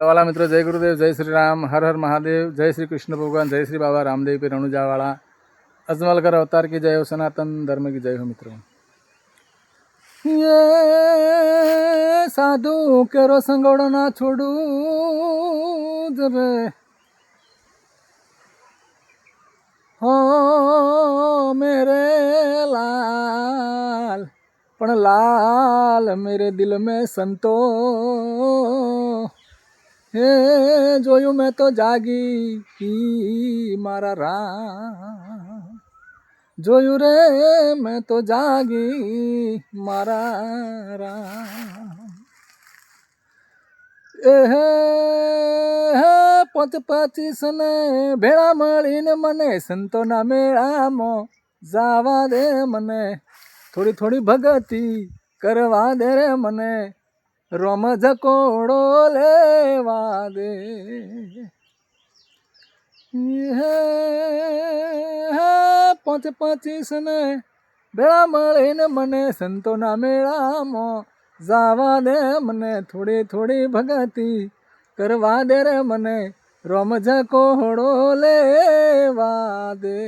वाला मित्रों, जय गुरुदेव, जय श्री राम, हर हर महादेव, जय श्री कृष्ण भगवान, जय श्री बाबा रामदेव पे रणुजा वाला अजमलकर अवतार की जय हो, सनातन धर्म की जय हो। मित्रों, ये साधु केरो संगोड़ो ना छोड़ू जरे हो मेरे लाल, पण लाल मेरे दिल में संतो हे जोयू मैं तो जागी की मारा राम, जोयू रे मैं तो जागी मारा राम। पंच पचीस ने भेड़ा मळीने मने संतोना मेळामां जावा दे, मने थोड़ी थोड़ी भगती करवा दे रे, मने रोम झकोड़ो लेवा दे। पंच पचीस ने भेड़ा मळीने मने संतोना मेळामां जावा दे, मने थोड़ी थोड़ी भगती करवा दे रे, मने रोम झकोड़ो लेवा दे।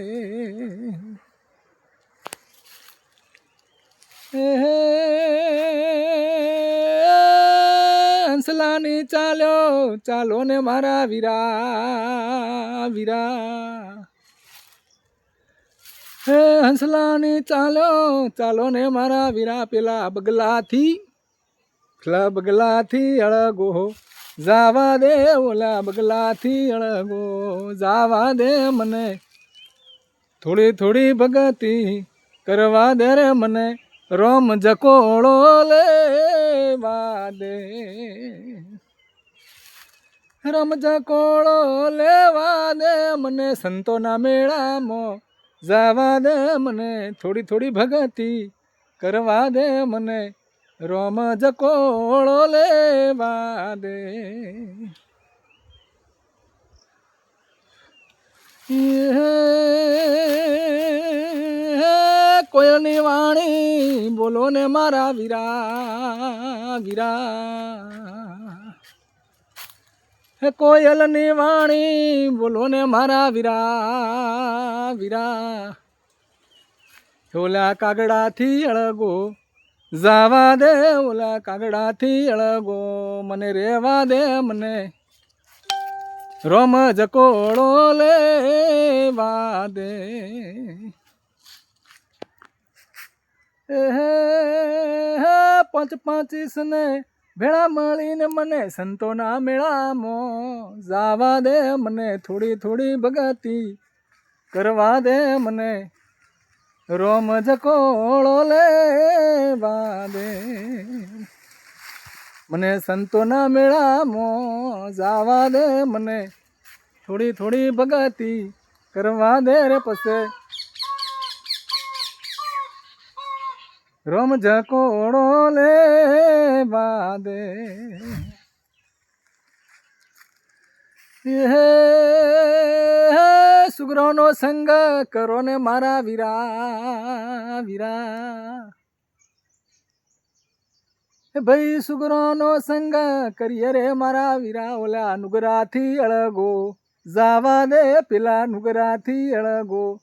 हंसलानी चालो चालो ने मारा वीरा वीरा, हंसलानी चालो चालो ने मारा वीरा, पेला बगला थी अड़गो जावा दे, ओला बगला थी अड़गो जावा दे, मने थोड़ी थोड़ी भगती करवा दे रे, मने रोम झकोड़ो लेवा दे। रोम झकोड़ो लेवा दे, मने संतोना मेळामां जावा दे, मने थोड़ी थोड़ी भगती करवा दे, मने रोम झकोड़ो लेवा दे। कोयलनी वाणी बोलो ने मारा वीरा वीरा, कोयलनी वाणी बोलो ने मारा वीरा वीरा, ओला कागड़ा थी अड़गो जावा दे, ओला कागड़ा थी अड़गो मने रेवा दे, मने रोम झकोड़ो लेवा दे। पंच पचीस ने भेड़ा मळीने मने संतोना मेळामां जावा दे, मने थोड़ी थोड़ी भगती करवा दे, मने रोम झकोड़ो लेवा दे। मने संतोना मेळामां जावा दे, मने थोड़ी थोड़ी भगती करवा दे रे, पसे रोम झकोड़ो लेवा दे। सुगरोनो संग करो ने मारा वीरा वीरा, भाई सुगरोनो संग करिए रे मारा वीरा, ओला नुगरा थी अड़गो जावा दे, पेला नुगरा थी अड़गो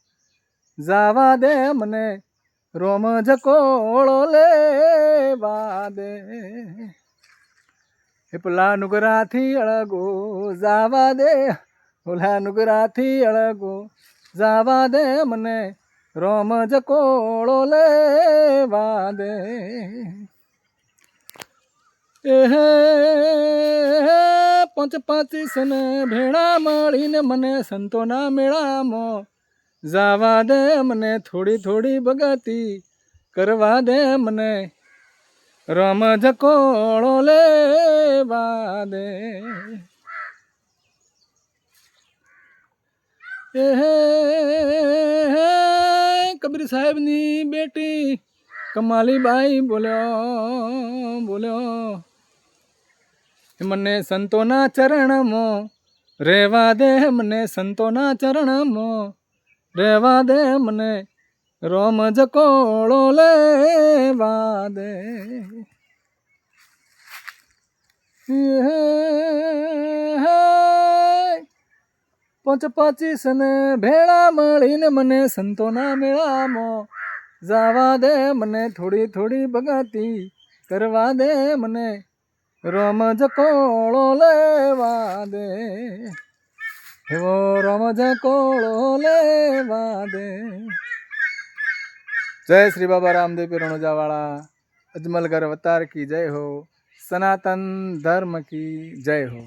जावा दे, मने रोम झकोड़ो लेवा दे। पेला नुगरा थी अड़गो जावा दे, ओला नुगरा थी अड़गो जावा दे, मने रोम झकोड़ो लेवा दे। पंच पचीस ने भेड़ा मळीने मने संतोना मेळामां जावा दे, मने थोड़ी थोड़ी भगती करवा दे, मने रोम झकोड़ो लेवा दे। कबीर साहेब नी बेटी कमाली बाई बोलो बोलो, मने संतोना चरण मो रेवा दे, मने संतोना चरण मो रेवा दे, मने रोम झकोड़ो लेवा दे। પચીસ ને ભેળા મળીને મને સંતોના મેળામાં જાવા દે મને, થોડી થોડી ભગતી કરવા દે મને, રમજ કોળો લેવા દે, એવો રમજ કોળો લેવા દે. જય શ્રી બાબા રામદેવ પીર રણોજાવાળા, અજમલગર અવતાર કી જય હો, સનાતન ધર્મ की जय हो.